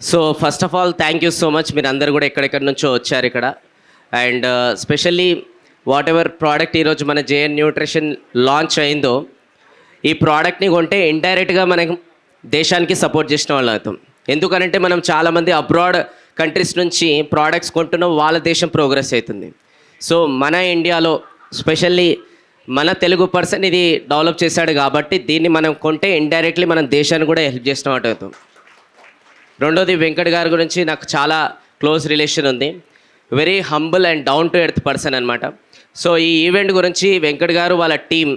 So first of all thank you so much. మీరు అందరు కూడా ఎక్కడెక్కడి నుంచో వచ్చారు ఇక్కడ. And specially what ever product ఈరోజు మన జేఎన్ న్యూట్రిషన్ లాంచ్ అయిందో, ఈ ప్రోడక్ట్ని కొంటే ఇండైరెక్ట్గా మనం దేశానికి సపోర్ట్ చేసిన వాళ్ళు అవుతాం. ఎందుకనంటే మనం చాలామంది అబ్రాడ్ కంట్రీస్ నుంచి ప్రోడక్ట్స్ కొంటున్నాం, వాళ్ళ దేశం ప్రోగ్రెస్ అవుతుంది. సో మన ఇండియాలో స్పెషల్లీ మన తెలుగు పర్సన్ ఇది డెవలప్ చేశాడు కాబట్టి దీన్ని మనం కొంటే ఇండైరెక్ట్లీ మనం దేశాన్ని కూడా హెల్ప్ చేసిన వాటి అవుతాం. రెండోది, వెంకట్ గారి గురించి నాకు చాలా క్లోజ్ రిలేషన్ ఉంది. Very humble and down to earth person అనమాట. సో ఈ ఈవెంట్ గురించి వెంకట్ గారు వాళ్ళ టీం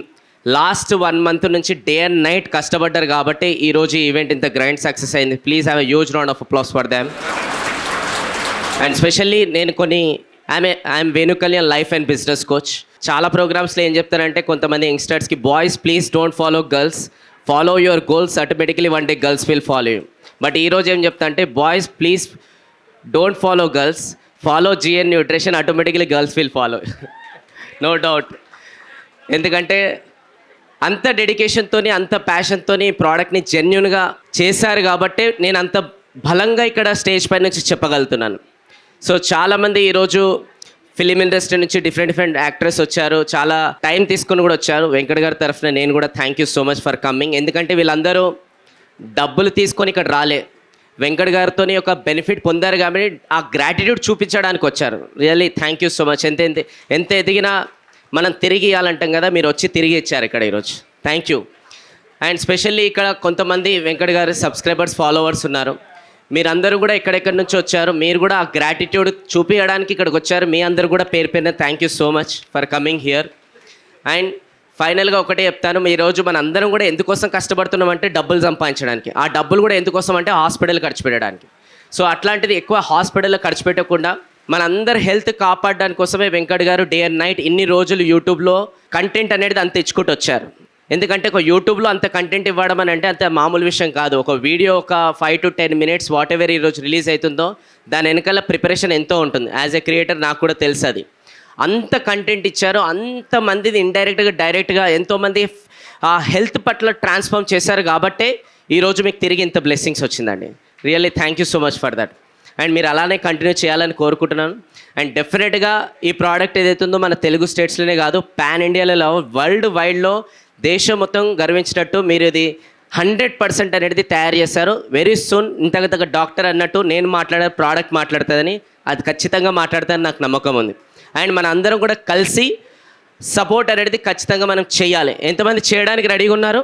లాస్ట్ 1 month నుంచి డే అండ్ నైట్ కష్టపడ్డారు కాబట్టి ఈరోజు ఈ ఈవెంట్ ఇంత గ్రాండ్ సక్సెస్ అయింది. Please have a huge round of applause for them. And specially నేను I'm Venu Kalyan life and business coach. చాలా ప్రోగ్రామ్స్లో ఏం చెప్తానంటే కొంతమంది యంగ్స్టర్స్కి, boys please don't follow girls, follow your goals, automatically one day girls will follow you. But ఈరోజు ఏం చెప్తా అంటే, boys please don't follow girls, follow G N nutrition, automatically girls will follow. No doubt. ఎందుకంటే అంత డెడికేషన్తో అంత ప్యాషన్తో ఈ ప్రోడక్ట్ని జెన్యున్గా చేశారు కాబట్టి నేను అంత బలంగా ఇక్కడ స్టేజ్ పై నుంచి చెప్పగలుగుతున్నాను. సో చాలామంది ఈరోజు ఫిలిం ఇండస్ట్రీ నుంచి డిఫరెంట్ యాక్టర్స్ వచ్చారు, చాలా టైం తీసుకుని కూడా వచ్చారు. వెంకట్ గారి తరఫున నేను కూడా thank you so much for coming. ఎందుకంటే వీళ్ళందరూ డబ్బులు తీసుకొని ఇక్కడ రాలే, వెంకట్ గారితో ఒక బెనిఫిట్ పొందారు కాబట్టి ఆ గ్రాటిట్యూడ్ చూపించడానికి వచ్చారు. Really thank you so much. ఎంత ఎదిగినా మనం తిరిగి ఇవ్వాలంటాం కదా, మీరు వచ్చి తిరిగి ఇచ్చారు ఇక్కడ ఈరోజు. Thank you. అండ్ స్పెషల్లీ ఇక్కడ కొంతమంది వెంకట్ గారి సబ్స్క్రైబర్స్, ఫాలోవర్స్ ఉన్నారు. మీరందరూ కూడా ఎక్కడెక్కడి నుంచి వచ్చారు, మీరు కూడా ఆ గ్రాటిట్యూడ్ చూపించడానికి ఇక్కడికి వచ్చారు. మీ అందరూ కూడా పేరు పేరున thank you so much for coming here. And ఫైనల్గా ఒకటే చెప్తాను, ఈరోజు మన అందరం కూడా ఎందుకోసం కష్టపడుతున్నామంటే డబ్బులు సంపాదించడానికి. ఆ డబ్బులు కూడా ఎందుకోసం అంటే హాస్పిటల్ ఖర్చు పెట్టడానికి. సో అట్లాంటిది ఎక్కువ హాస్పిటల్లో ఖర్చు పెట్టకుండా మనందరి హెల్త్ కాపాడడానికి కోసమే వెంకట్ గారు డే అండ్ నైట్ ఇన్ని రోజులు యూట్యూబ్లో కంటెంట్ అనేది అంత ఇచ్చుకుంటూ వచ్చారు. ఎందుకంటే ఒక యూట్యూబ్లో అంత కంటెంట్ ఇవ్వడం అని అంటే అంత మామూలు విషయం కాదు. ఒక వీడియో ఒక 5 to 10 minutes వాట్ ఎవర్ ఈరోజు రిలీజ్ అవుతుందో దాని వెనకాల ప్రిపరేషన్ ఎంతో ఉంటుంది. యాజ్ ఎ క్రియేటర్ నాకు కూడా తెలుసు అది. అంత కంటెంట్ ఇచ్చారు, అంతమందిది ఇండైరెక్ట్గా డైరెక్ట్గా ఎంతోమంది ఆ హెల్త్ పట్ల ట్రాన్స్ఫార్మ్ చేశారు కాబట్టే ఈరోజు మీకు తిరిగి ఇంత బ్లెస్సింగ్స్ వచ్చిందండి. Really thank you so much for that. And మీరు అలానే కంటిన్యూ చేయాలని కోరుకుంటున్నాను. అండ్ డెఫినెట్గా ఈ ప్రోడక్ట్ ఏదైతుందో మన తెలుగు స్టేట్స్లోనే కాదు, పాన్ ఇండియాలో, వరల్డ్ వైడ్లో దేశం మొత్తం గర్వించినట్టు మీరు ఇది 100% అనేది తయారు చేశారు. వెరీ సూన్ ఇంతకు డాక్టర్ అన్నట్టు నేను మాట్లాడే ప్రోడక్ట్ మాట్లాడుతుందని, అది ఖచ్చితంగా మాట్లాడుతుందని నాకు నమ్మకం ఉంది. అండ్ మన అందరం కూడా కలిసి సపోర్ట్ అనేది ఖచ్చితంగా మనం చేయాలి. ఎంతమంది చేయడానికి రెడీగా ఉన్నారు?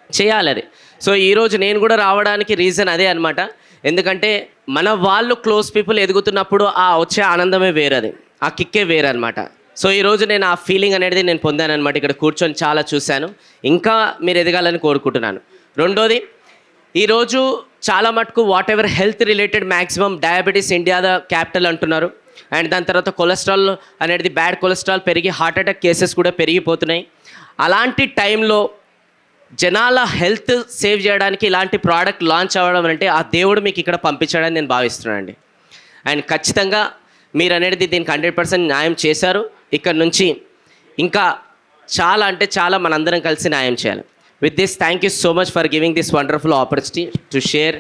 చేయాలి అది. సో ఈరోజు నేను కూడా రావడానికి రీజన్ అదే అనమాట. ఎందుకంటే మన వాళ్ళు క్లోజ్ పీపుల్ ఎదుగుతున్నప్పుడు ఆ వచ్చే ఆనందమే వేరది, ఆ కిక్కే వేరనమాట. సో ఈరోజు నేను ఆ ఫీలింగ్ అనేది నేను పొందాను అనమాట. ఇక్కడ కూర్చొని చాలా చూశాను. ఇంకా మీరు ఎదగాలని కోరుకుంటున్నాను. రెండోది, ఈరోజు చాలా మటుకు whatever health related maximum diabetes India the capital అంటున్నారు. అండ్ దాని తర్వాత కొలెస్ట్రాల్ అనేది, బ్యాడ్ కొలెస్ట్రాల్ పెరిగి హార్ట్ అటాక్ కేసెస్ కూడా పెరిగిపోతున్నాయి. అలాంటి టైంలో జనాల హెల్త్ సేవ్ చేయడానికి ఇలాంటి ప్రోడక్ట్ లాంచ్ అవ్వడం అంటే ఆ దేవుడు మీకు ఇక్కడ పంపించాడని నేను భావిస్తున్నానండి. అండ్ ఖచ్చితంగా మీరు అనేది దీనికి 100% న్యాయం చేశారు. ఇక్కడ నుంచి ఇంకా చాలా అంటే చాలా మనందరం కలిసి న్యాయం చేయాలి. With this, thank you so much for giving this wonderful opportunity to share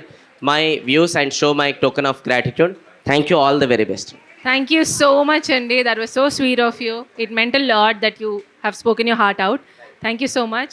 my views and show my token of gratitude. Thank you, all the very best. Thank you so much, Andy. That was so sweet of you. It meant a lot that you have spoken your heart out. Thank you so much.